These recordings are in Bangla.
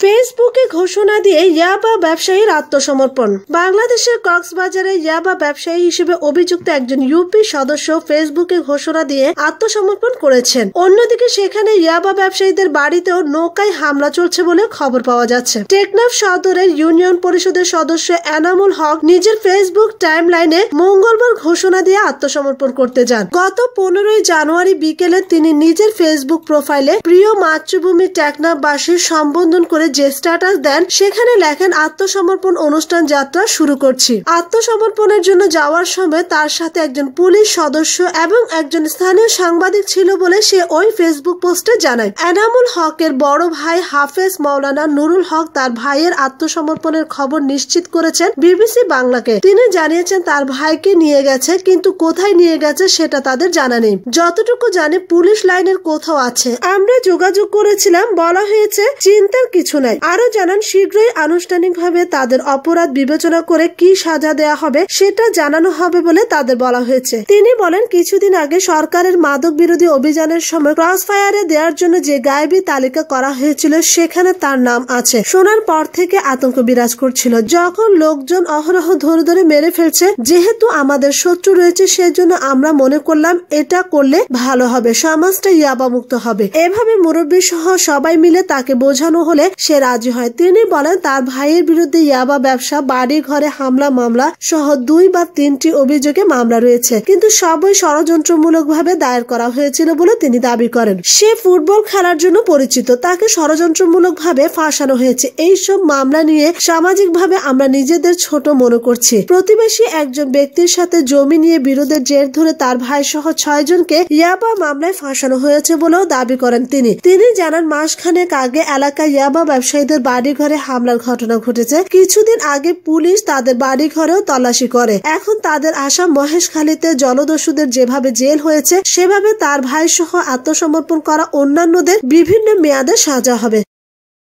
ফেসবুকে ঘোষণা দিয়ে ইয়াবা ব্যবসায়ীর আত্মসমর্পণ। বাংলাদেশের কক্সবাজারে ইয়াবা ব্যবসায়ী হিসেবে অভিযুক্ত একজন ইউপি সদস্য ফেসবুকে ঘোষণা দিয়ে আত্মসমর্পণ করেছেন। অন্যদিকে সেখানে ইয়াবা ব্যবসায়ীদের বাড়িতেও নৌকায় হামলা চলছে বলে খবর পাওয়া যাচ্ছে। টেকনাফ সদরের ইউনিয়ন পরিষদের সদস্য এনামুল হক নিজের ফেসবুক টাইমলাইনে মঙ্গলবার ঘোষণা দিয়ে আত্মসমর্পণ করতে যান। গত 15 জানুয়ারি বিকেলে তিনি নিজের ফেসবুক প্রোফাইলে প্রিয় মাতৃভূমি টেকনাফবাসীর সম্বোধন করে যে স্ট্যাটাস দেন, সেখানে লেখেন আত্মসমর্পণ অনুষ্ঠান যাত্রা শুরু করছি। আত্মসমর্পণের জন্য যাওয়ার সময় তার সাথে একজন পুলিশ সদস্য এবং একজন স্থানীয় সাংবাদিক ছিল বলে সে ওই ফেসবুক পোস্টে জানায়। এনামুল হকের বড় ভাই হাফেজ মাওলানা নুরুল হক তার ভাইয়ের আত্মসমর্পণের খবর নিশ্চিত করেছেন বিবিসি বাংলাকে। তিনি জানিয়েছেন তার ভাইকে নিয়ে গেছে, কিন্তু কোথায় নিয়ে গেছে সেটা তাদের জানা নেই। যতটুকু জানে পুলিশ লাইনের কোথাও আছে। আমরা যোগাযোগ করেছিলাম, বলা হয়েছে চিন্তার কিছু নাই। আরো জানান শীঘ্রই আনুষ্ঠানিকভাবে তাদের অপরাধ বিবেচনা করে কি সাজা দেয়া হবে সেটা জানানো হবে বলে তাদের বলা হয়েছে। তিনি বলেন, কিছুদিন আগে সরকারের মাদক বিরোধী অভিযানের সময় ক্রসফায়ারে দেওয়ার জন্য যে গায়েবী তালিকা করা হয়েছিল সেখানে তার নাম আছে। শোনার পর থেকে আতঙ্ক বিরাজ করছিল। যখন লোকজন অহরহ ধরে ধরে মেরে ফেলছে, যেহেতু আমাদের শত্রু রয়েছে সেজন্য আমরা মনে করলাম এটা করলে ভালো হবে, সমাজটা ইয়াবা মুক্ত হবে। এভাবে মুরব্বী সহ সবাই মিলে তাকে বোঝানো হলে সে রাজি হয়। তিনি বলেন তার ভাইয়ের বিরুদ্ধে ইয়াবা ব্যবসা, বাড়ি ঘরে হামলা মামলা সহ 2 বা 3টি অভিযোগে মামলা রয়েছে, কিন্তু সবই ষড়যন্ত্রমূলক ভাবে দায়ের করা হয়েছিল বলে তিনি দাবি করেন। সে ফুটবল খেলার জন্য পরিচিত, তাকে ষড়যন্ত্রমূলক ভাবে ফাঁসানো হয়েছে। এইসব মামলা নিয়ে সামাজিক ভাবে আমরা নিজেদের ছোট মনে করছি। প্রতিবেশী একজন ব্যক্তির সাথে জমি নিয়ে বিরোধের জের ধরে তার ভাই সহ 6 জনকে ইয়াবা মামলায় ফাঁসানো হয়েছে বলেও দাবি করেন তিনি জানান মাসখানেক আগে এলাকায় ইয়াবা ব্যবসায়ীদের বাড়ি ঘরে হামলার ঘটনা ঘটেছে। কিছুদিন আগে পুলিশ তাদের বাড়ি ঘরেও তল্লাশি করে। এখন তাদের আসাম মহেশখালীতে জলদস্যুদের যেভাবে জেল হয়েছে সেভাবে তার ভাই সহ আত্মসমর্পণ করা অন্যান্যদের বিভিন্ন মেয়াদে সাজা হবে।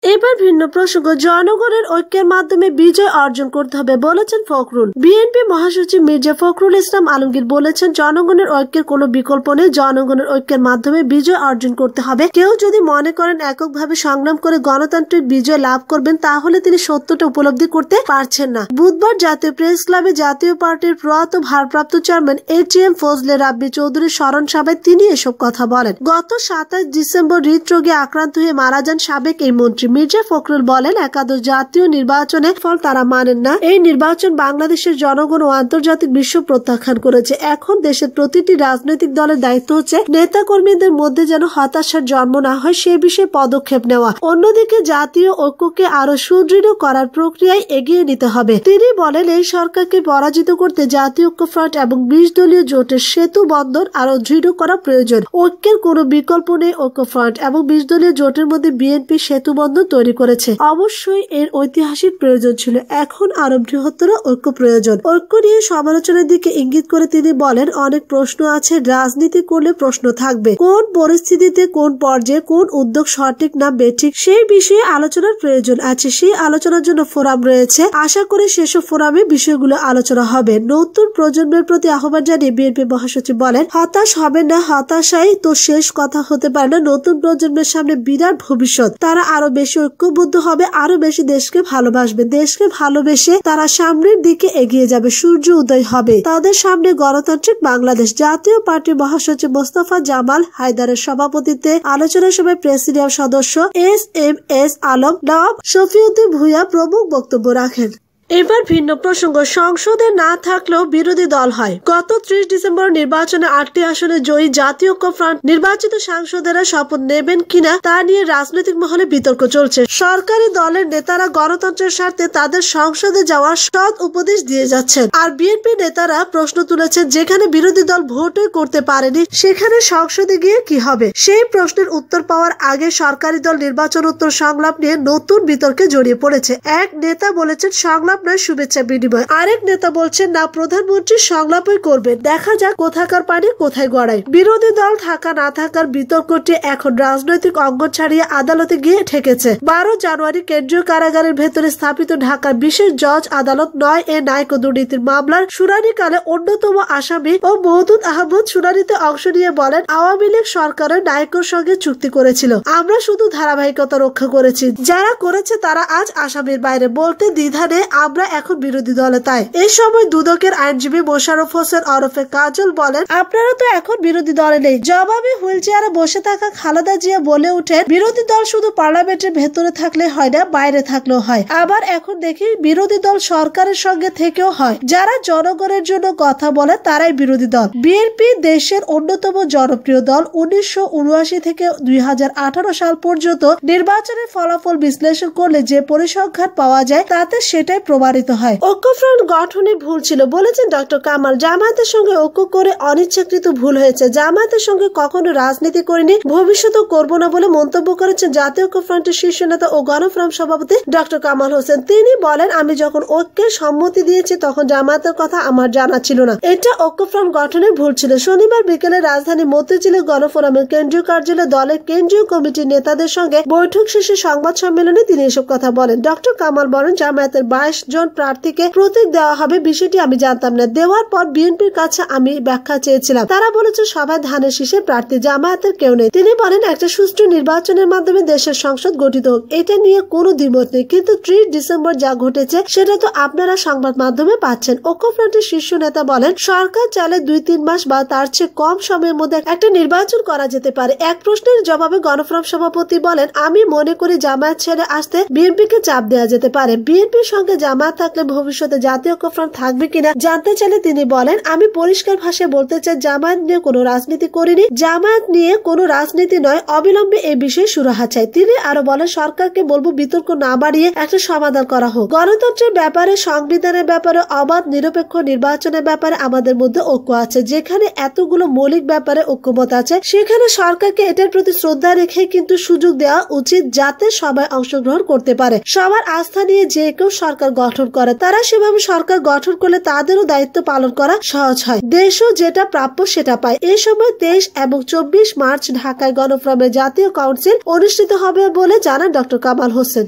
এবার ভিন্ন প্রসঙ্গ, জনগণের ঐক্যের মাধ্যমে বিজয় অর্জন করতে হবে বলেছেন ফখরুল। বিএনপি মহাসচিব মির্জা ফখরুল ইসলাম আলমগীর বলেছেন, জনগণের ঐক্যের কোনো বিকল্প নেই। জনগণের ঐক্যের মাধ্যমে বিজয় অর্জন করতে হবে। কেউ যদি মনে করেন এককভাবে সংগ্রাম করে গণতান্ত্রিক বিজয় লাভ করবেন, তাহলে তিনি সত্যটা উপলব্ধি করতে পারছেন না। বুধবার জাতীয় প্রেস ক্লাবে জাতীয় পার্টির প্রয়াত ভারপ্রাপ্ত চেয়ারম্যান ATM ফজলে রাব্বি চৌধুরীর স্মরণ সভায় তিনি এসব কথা বলেন। গত 27 ডিসেম্বর হৃদরোগে আক্রান্ত হয়ে মারা যান সাবেক এই মন্ত্রী। মির্জা ফখরুল বলেন, একাদশ জাতীয় নির্বাচনের ফল তারা মানেন না। এই নির্বাচন বাংলাদেশের জনগণ ও আন্তর্জাতিক বিশ্ব প্রত্যাখ্যান করেছে। এখন দেশের প্রতিটি রাজনৈতিক দলের দায়িত্ব হচ্ছে নেতা কর্মীদের মধ্যে যেন হতাশার জন্ম না হয় সে বিষয়ে পদক্ষেপ নেওয়া। অন্যদিকে জাতীয় ঐক্যকে আরো সুদৃঢ় করার প্রক্রিয়ায় এগিয়ে নিতে হবে। তিনি বলেন, এই সরকারকে পরাজিত করতে জাতীয় ঐক্য ফ্রন্ট এবং 20 দলীয় জোটের সেতু বন্ধন আরো দৃঢ় করা প্রয়োজন। ঐক্যের কোনো বিকল্প নেই। ঐক্য ফ্রন্ট এবং 20 দলীয় জোটের মধ্যে বিএনপি সেতু বন্ধন তৈরি করেছে। অবশ্যই এর ঐতিহাসিক প্রয়োজন ছিল। এখন আরো বৃহত্তর ঐক্য প্রয়োজন। ঐক্য নিয়ে সমালোচনার দিকে ইঙ্গিত করে তিনি বলেন, অনেক প্রশ্ন আছে, রাজনীতি করলে প্রশ্ন থাকবে। কোন পরিস্থিতিতে, কোন পর্যায়ে, কোন উদ্যোগ সঠিক না বেঠিক সেই বিষয়ে আলোচনার প্রয়োজন আছে। সেই আলোচনার জন্য ফোরাম রয়েছে। আশা করি সেসব ফোরামে বিষয়গুলো আলোচনা হবে। নতুন প্রজন্মের প্রতি আহ্বান জানিয়ে বিএনপি মহাসচিব বলেন, হতাশ হবে না, হতাশাই তো শেষ কথা হতে পারে না। নতুন প্রজন্মের সামনে বিরাট ভবিষ্যৎ। তারা আরো বেশি ঐক্যবদ্ধ হবে, আরো বেশি দেশকে ভালোবাসবে। দেশকে ভালোবেসে তারা সামনের দিকে এগিয়ে যাবে। সূর্য উদয় হবে তাদের সামনে গণতান্ত্রিক বাংলাদেশ। জাতীয় পার্টির মহাসচিব মোস্তফা জামাল হায়দারের সভাপতিত্বে আলোচনা সভায় প্রেসিডিয়াম সদস্য SMS আলম, নওয়াব শফিউদ্দিন ভূঁইয়া প্রমুখ বক্তব্য রাখেন। এবার ভিন্ন প্রসঙ্গ, সংসদে না থাকলেও বিরোধী দল হয়। গত 30 ডিসেম্বর নির্বাচনে 8টি আসনে জয়ী জাতীয় ঐক্য ফ্রন্ট নির্বাচিত সাংসদেরা শপথ নেবেন কিনা তা নিয়ে রাজনৈতিক মহলে বিতর্ক চলছে। সরকারি দলের নেতারা গণতন্ত্রের স্বার্থে তাদের সংসদে যাওয়ার সৎ উপদেশ দিয়ে যাচ্ছেন, আর বিএনপি নেতারা প্রশ্ন তুলেছেন, যেখানে বিরোধী দল ভোটই করতে পারেনি সেখানে সংসদে গিয়ে কি হবে। সেই প্রশ্নের উত্তর পাওয়ার আগে সরকারি দল নির্বাচন উত্তর সংলাপ নিয়ে নতুন বিতর্কে জড়িয়ে পড়েছে। এক নেতা বলেছেন, সংলাপ নয় শুভেচ্ছা বিনিময়। আরেক নেতা বলছেন না প্রধানমন্ত্রী সংলাপই করবেন, দেখা যাক কোথাকার পানি কোথায় গড়ায়। বিরোধী দল থাকা না থাকার বিতর্কটি এখন রাজনৈতিক অঙ্গন ছাড়িয়ে আদালতে গিয়ে ঠেকেছে। 12 জানুয়ারি কেন্দ্রীয় কারাগারের ভেতরে স্থাপিত ঢাকার বিশেষ জজ আদালত 9 নাইকো দুর্নীতির মামলার শুনানিকালে অন্যতম আসামি ও মওদুদ আহমদ শুনানিতে অংশ নিয়ে বলেন, আওয়ামী লীগ সরকারের নাইকোর সঙ্গে চুক্তি করেছিল, আমরা শুধু ধারাবাহিকতা রক্ষা করেছি, যারা করেছে তারা আজ আসামির বাইরে, বলতে দ্বিধা নেই, আমরা এখন বিরোধী দলে। তাই এই সময় দুদকের আইনজীবী মোশাররফ হোসেন ওরফে কাজল বলেন, আপনারা তো এখন বিরোধী দলে নেই। জবাবে হুইল চেয়ারে বসে থাকা খালেদা জিয়া বলে উঠেন, বিরোধী দল শুধু পার্লামেন্টের ভেতরে থাকলে হয় না, বাইরে থাকলেও হয়। আবার এখন দেখি বিরোধী দল সরকারের সঙ্গে থেকেও হয়, যারা জনগণের জন্য কথা বলে তারাই বিরোধী দল। বিএনপি দেশের অন্যতম জনপ্রিয় দল। 1979 থেকে 2018 সাল পর্যন্ত নির্বাচনের ফলাফল বিশ্লেষণ করলে যে পরিসংখ্যান পাওয়া যায় তাতে সেটাই প্রমাণিত হয়। ঐক্যফ্রন্ট গঠনে ভুল ছিল বলেছেন ডক্টর কামাল। জামায়াতের সঙ্গে ঐক্য করে অনিচ্ছাকৃত ভুল হয়েছে, জামায়াতের সঙ্গে কখনো রাজনীতি করিনি, ভবিষ্যতেও করব না বলে মন্তব্য করেছেন জাতীয় ঐক্যফ্রন্টের শীর্ষ নেতা ও গণফোরাম সভাপতি ডক্টর কামাল হোসেন। তিনি বলেন, আমি যখন ঐক্যের সম্মতি দিয়েছি তখন জামায়াতের কথা আমার জানা ছিল না, এটা ঐক্যফ্রন্ট গঠনে ভুল ছিল। শনিবার বিকেলে রাজধানী মতিঝিলে গণফোরামের কেন্দ্রীয় কার্যালয়ে দলের কেন্দ্রীয় কমিটির নেতাদের সঙ্গে বৈঠক শেষে সংবাদ সম্মেলনে তিনি এসব কথা বলেন। ডক্টর কামাল বলেন, জামায়াতের 22 জন প্রার্থীকে প্রতীক দেওয়া হবে বিষয়টি আমি জানতাম না, দেওয়ার পর বিএনপির কাছে আমি ব্যাখ্যা চেয়েছিলাম, তারা বলেছে সবাই ধানের শীষের প্রার্থী, জামায়াতের কেউ নেই। তিনি বলেন, একটা সুষ্ঠু নির্বাচনের মাধ্যমে দেশের সংসদ গঠিত হোক, এটা নিয়ে কোনো দ্বিমত নেই, কিন্তু 30 ডিসেম্বর যা ঘটেছে সেটা তো আপনারা সংবাদ মাধ্যমে পাচ্ছেন। ঐক্যফ্রন্টের শীর্ষ নেতা বলেন, সরকার চাইলে 2-3 মাস বা তার চেয়ে কম সময়ের মধ্যে একটা নির্বাচন করা যেতে পারে। এক প্রশ্নের জবাবে গণফোরাম সভাপতি বলেন, আমি মনে করি জামায়াত ছেড়ে আসতে বিএনপিকে চাপ দেওয়া যেতে পারে। বিএনপির সঙ্গে জামায়াত থাকলে ভবিষ্যতে জাতীয় ঐক্যফ্রন্ট থাকবে কিনা জানতে চাইলে তিনি বলেন, আমি পরিষ্কার ভাষায় বলতে চাই, জামায়াত নিয়ে কোনো রাজনীতি করিনি, জামায়াত নিয়ে কোনো রাজনীতি নয়, অবিলম্বে এই বিষয়ে সুরাহা চাই। তিনি আরো বলেন, সরকারকে বলবো বিতর্ক না বাড়িয়ে একটা সমাধান করা হোক। গণতন্ত্রের ব্যাপারে, সংবিধানের ব্যাপারে, অবাধ নিরপেক্ষ নির্বাচনের ব্যাপারে আমাদের মধ্যে ঐক্য আছে। যেখানে এতগুলো মৌলিক ব্যাপারে ঐক্যমত আছে সেখানে সরকারকে এটার প্রতি শ্রদ্ধা রেখে কিন্তু সুযোগ দেওয়া উচিত, যাতে সবাই অংশগ্রহণ করতে পারে। সবার আস্থা নিয়ে যে কেউ সরকার গঠন করে, তারা সেভাবে সরকার গঠন করলে তাদেরও দায়িত্ব পালন করা সহজ হয়, দেশও যেটা প্রাপ্য সেটা পায়। এই সময় 23 এবং 24 মার্চ ঢাকায় গণফোরামের জাতীয় কাউন্সিল অনুষ্ঠিত হবে বলে জানান ডক্টর কামাল হোসেন।